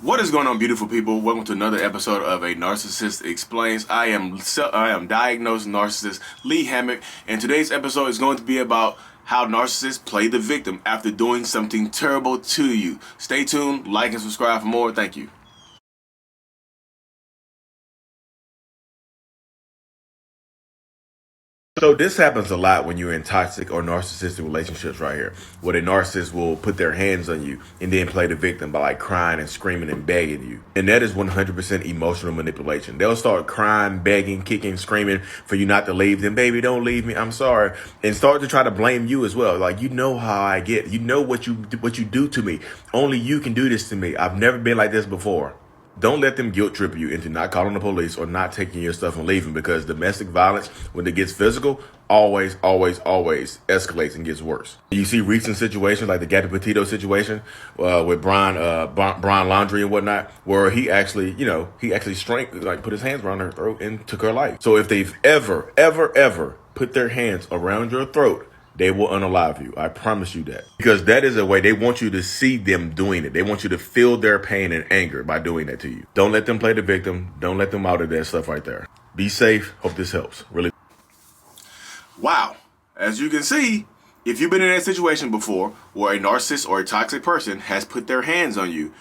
What is going on, beautiful people? Welcome to another episode of A Narcissist Explains. I am diagnosed narcissist Lee Hammock, and today's episode is going to be about how narcissists play the victim after doing something terrible to you. Stay tuned, like and subscribe for more. Thank you. So this happens a lot when you're in toxic or narcissistic relationships right here, where the narcissist will put their hands on you and then play the victim by like crying and screaming and begging you. And that is 100% emotional manipulation. They'll start crying, begging, kicking, screaming for you not to leave them. Baby, don't leave me. I'm sorry. And start to try to blame you as well. Like, you know how I get. You know what you do to me. Only you can do this to me. I've never been like this before. Don't let them guilt trip you into not calling the police or not taking your stuff and leaving, because domestic violence, when it gets physical, always escalates and gets worse. You see recent situations like the Gabby Petito situation with Brian Laundrie and whatnot, where he actually put his hands around her throat and took her life. So if they've ever put their hands around your throat, they will unalive you. I promise you that. Because that is a way they want you to see them doing it. They want you to feel their pain and anger by doing that to you. Don't let them play the victim. Don't let them out of that stuff right there. Be safe. Hope this helps. Really. Wow. As you can see, if you've been in that situation before where a narcissist or a toxic person has put their hands on you,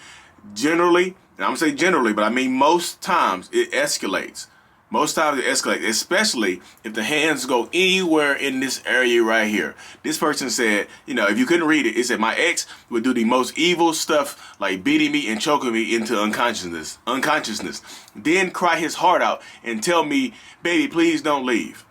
generally, and I'm going to say generally, but I mean most times it escalates. Most times it escalates, especially if the hands go anywhere in this area right here. This person said, if you couldn't read it, it said, my ex would do the most evil stuff, like beating me and choking me into unconsciousness, then cry his heart out and tell me, baby, please don't leave.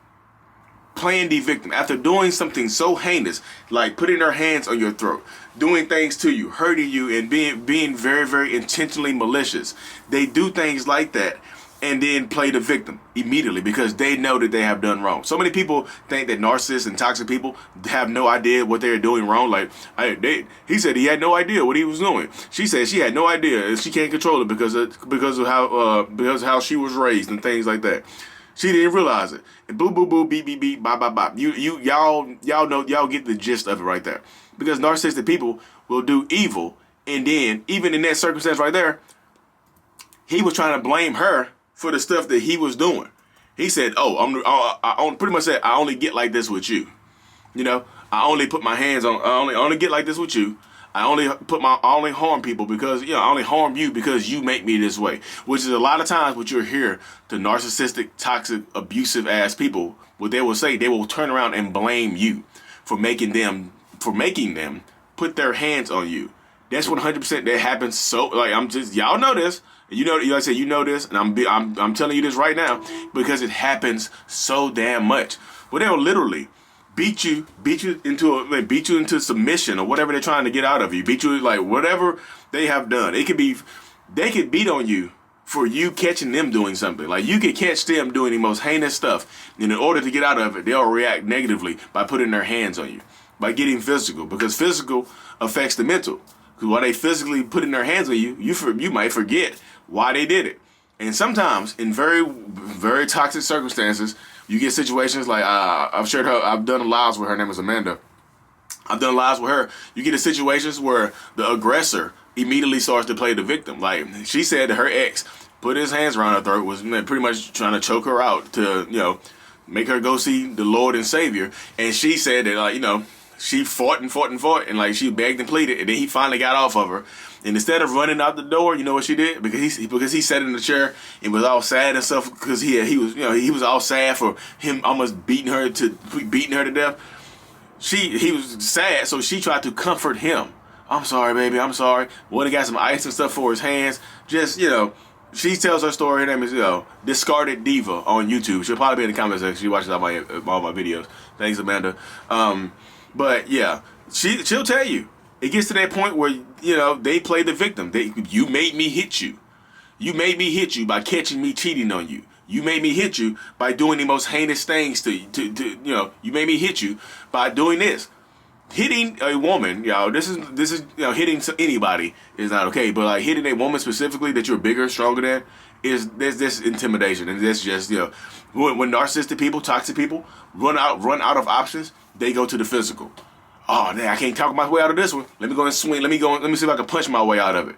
Playing the victim after doing something so heinous, like putting their hands on your throat, doing things to you, hurting you, and being very intentionally malicious. They do things like that and then play the victim immediately because they know that they have done wrong. So many people think that narcissists and toxic people have no idea what they're doing wrong. Like, he said he had no idea what he was doing. She said she had no idea and she can't control it because of how she was raised and things like that. She didn't realize it. And boo boo boo, beep beep beep, bop bop bop. Y'all know, y'all get the gist of it right there. Because narcissistic people will do evil, and then even in that circumstance right there, he was trying to blame her for the stuff that he was doing. He said, I pretty much said, I only get like this with you. I only put my hands on, I only get like this with you. I only harm people because, I only harm you because you make me this way. Which is a lot of times what you'll hear to narcissistic, toxic, abusive ass people. What they will say, they will turn around and blame you for making them put their hands on you. That's 100% that happens. So, like, y'all know this. You know this, and I'm telling you this right now because it happens so damn much. Well, they'll literally beat you into submission or whatever they're trying to get out of you. Beat you, like, whatever they have done. They could beat on you for you catching them doing something. Like, you could catch them doing the most heinous stuff, and in order to get out of it, they'll react negatively by putting their hands on you, by getting physical, because physical affects the mental. Because while they physically putting their hands on you, you might forget why they did it. And sometimes in very toxic circumstances, you get situations like I've done lives with her. Her name is Amanda. I've done lives with her. You get in situations where the aggressor immediately starts to play the victim. Like, she said that her ex put his hands around her throat, was pretty much trying to choke her out to make her go see the Lord and Savior. And she said that she fought and like she begged and pleaded, and then he finally got off of her. And instead of running out the door, you know what she did? Because he sat in the chair and was all sad and stuff because he was all sad for him almost beating her to death. He was sad, so she tried to comfort him. I'm sorry, baby. I'm sorry. Went and got some ice and stuff for his hands. Just she tells her story. Her name is Discarded Diva on YouTube. She'll probably be in the comment section. She watches all my videos. Thanks, Amanda. But yeah, she'll tell you. It gets to that point where, they play the victim. You made me hit you. You made me hit you by catching me cheating on you. You made me hit you by doing the most heinous things to you made me hit you by doing this. Hitting a woman, this is hitting anybody is not okay, but like hitting a woman specifically that you're bigger, stronger than, there's this intimidation, and that's just when narcissistic people, toxic people run out of options, they go to the physical. Oh, man, I can't talk my way out of this one. Let me go and swing. Let me see if I can punch my way out of it.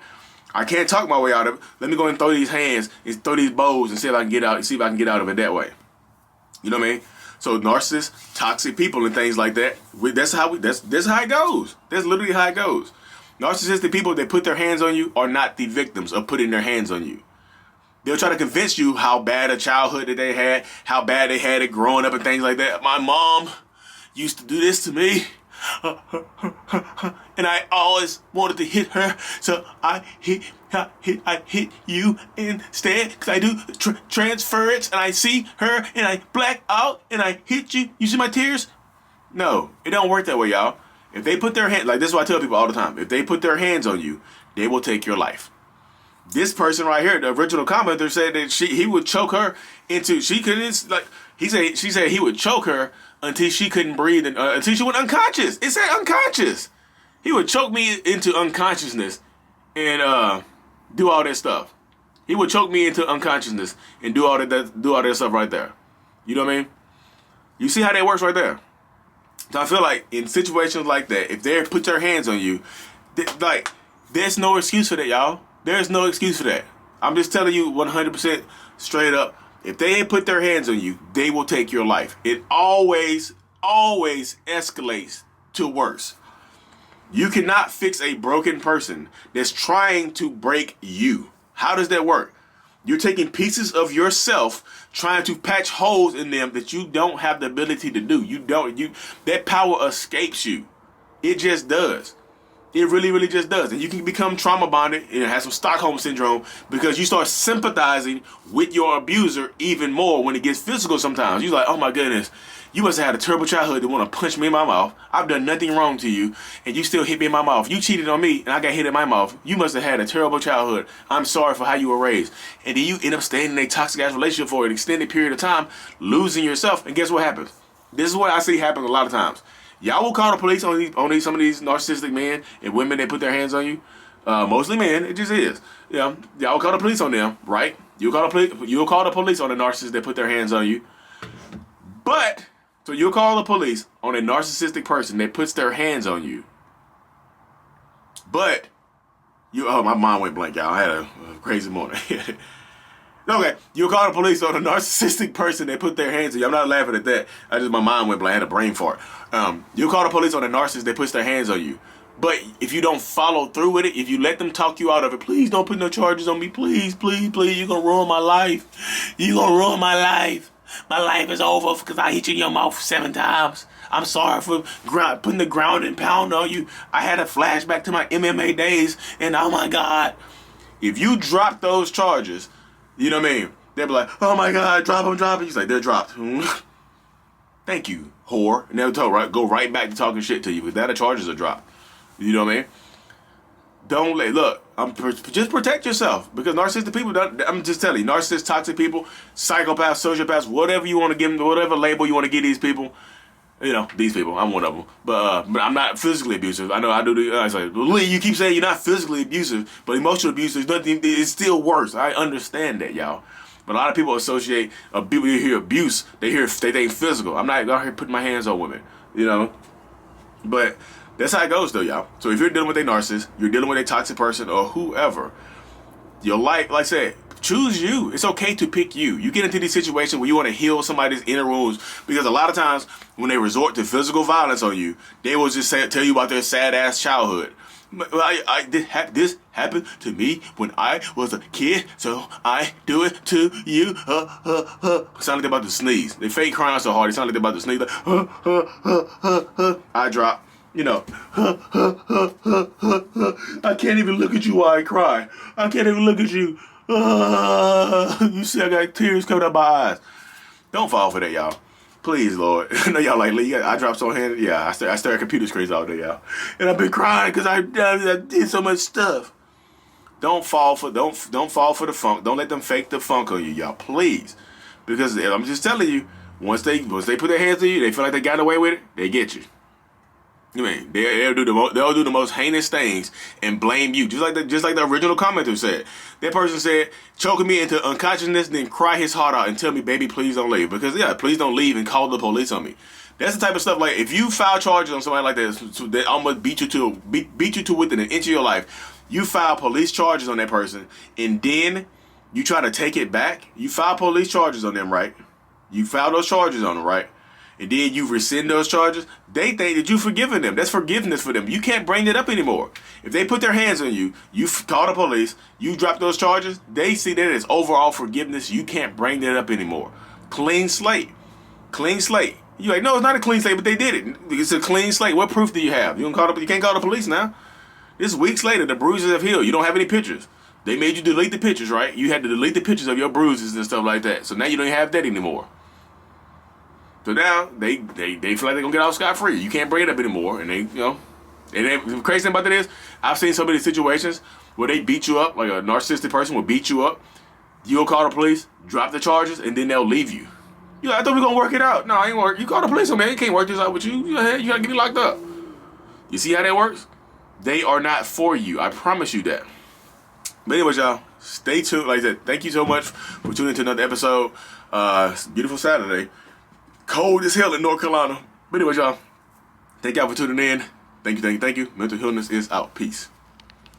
I can't talk my way out of it. Let me go and throw these hands and throw these bows and see if I can get out. See if I can get out of it that way. You know what I mean? So narcissists, toxic people, and things like that. That's how it goes. That's literally how it goes. Narcissistic people that put their hands on you are not the victims of putting their hands on you. They'll try to convince you how bad a childhood that they had, how bad they had it growing up and things like that. My mom used to do this to me. And I always wanted to hit her, so I hit you instead, because I do transference, and I see her and I black out and I hit you. You see my tears? No, it don't work that way, y'all. If they put their hand, like this is what I tell people all the time, if they put their hands on you, they will take your life. This person right here, the original commenter, said that he would choke her into, she couldn't, like, she said he would choke her until she couldn't breathe, and until she went unconscious. It said unconscious. He would choke me into unconsciousness and do all that stuff. He would choke me into unconsciousness and do all that stuff right there. You know what I mean? You see how that works right there. So I feel like in situations like that, if they put their hands on you, like, there's no excuse for that, y'all. There's no excuse for that. I'm just telling you 100% straight up. If they ain't put their hands on you, they will take your life. It always escalates to worse. You cannot fix a broken person that's trying to break you. How does that work? You're taking pieces of yourself, trying to patch holes in them that you don't have the ability to do. That power escapes you. It just does. It really just does. And you can become trauma bonded and have some Stockholm syndrome because you start sympathizing with your abuser even more when it gets physical sometimes. You're like, oh my goodness, you must have had a terrible childhood to want to punch me in my mouth. I've done nothing wrong to you, and you still hit me in my mouth. You cheated on me, and I got hit in my mouth. You must have had a terrible childhood. I'm sorry for how you were raised. And then you end up staying in a toxic-ass relationship for an extended period of time, losing yourself. And guess what happens? This is what I see happen a lot of times. Y'all will call the police on some of these narcissistic men and women that put their hands on you. Mostly men, it just is. Yeah, y'all will call the police on them, right? You'll call the police on the narcissist that put their hands on you. So you'll call the police on a narcissistic person that puts their hands on you. But my mind went blank, y'all. I had a crazy morning. Okay, you'll call the police on a narcissistic person that put their hands on you. I'm not laughing at that. My mind went blank. I had a brain fart. You'll call the police on a narcissist that puts their hands on you. But if you don't follow through with it, if you let them talk you out of it, please don't put no charges on me. Please, please, please. You're going to ruin my life. You're going to ruin my life. My life is over because I hit you in your mouth 7 times. I'm sorry for putting the ground and pound on you. I had a flashback to my MMA days, and oh my God. If you drop those charges, you know what I mean? They'll be like, oh my God, drop them. He's like, they're dropped. Thank you, whore. And they'll go right back to talking shit to you because the charges are dropped. You know what I mean? Just protect yourself because narcissistic people, I'm just telling you, narcissists, toxic people, psychopaths, sociopaths, whatever you want to give them, whatever label you want to give these people, these people, I'm one of them. But I'm not physically abusive. I know I do. I say, Lee, you keep saying you're not physically abusive, but emotional abuse is nothing. It's still worse. I understand that, y'all. But a lot of people associate you hear abuse, they think physical. I'm not out here putting my hands on women, But that's how it goes, though, y'all. So if you're dealing with a narcissist, you're dealing with a toxic person or whoever, your life, like I said, choose you. It's okay to pick you. You get into these situations where you want to heal somebody's inner wounds because a lot of times when they resort to physical violence on you, they will just tell you about their sad-ass childhood. This happened to me when I was a kid, so I do it to you. Sound like they're about to sneeze. They fake crying so hard, they sound like they're about to sneeze. Like, I drop. I can't even look at you while I cry. I can't even look at you. You see, I got tears coming out my eyes. Don't fall for that, y'all. Please, Lord. I know y'all like, Lee, I dropped so hand. Yeah, I stare at computer screens all day, y'all. And I've been crying because I did so much stuff. Don't fall for the funk. Don't let them fake the funk on you, y'all. Please. Because I'm just telling you, once they put their hands on you, they feel like they got away with it, they get you. They'll do the most heinous things and blame you, just like the original commenter said. That person said, choking me into unconsciousness, then cry his heart out and tell me, baby, please don't leave. Because please don't leave and call the police on me. That's the type of stuff, like, if you file charges on somebody like that, so that almost beat you to within an inch of your life, You file police charges on that person, and then you try to take it back. You file police charges on them, right? You file those charges on them, right? And then you rescind those charges. They think that you've forgiven them. That's forgiveness for them. You can't bring it up anymore. If they put their hands on you, you call the police, you drop those charges, they see that as overall forgiveness. You can't bring that up anymore. Clean slate. Clean slate. You're like, no, it's not a clean slate, but they did it. It's a clean slate. What proof do you have? You can't call the police now. This is weeks later. The bruises have healed. You don't have any pictures. They made you delete the pictures, right? You had to delete the pictures of your bruises and stuff like that. So now you don't have that anymore. So now they feel like they're gonna get off scot-free. You can't bring it up anymore, and and the crazy thing about that is, I've seen so many situations where they beat you up, like a narcissistic person will beat you up. You'll call the police, drop the charges, and then they'll leave you. You're like, I thought we were gonna work it out. No, I ain't work. You call the police, man. You can't work this out with you. You gotta get me locked up. You see how that works? They are not for you. I promise you that. But anyways, y'all, stay tuned. Like I said, thank you so much for tuning into another episode. It's a beautiful Saturday. Cold as hell in North Carolina. But anyways, y'all, thank y'all for tuning in. Thank you. Mental Healness is out. Peace.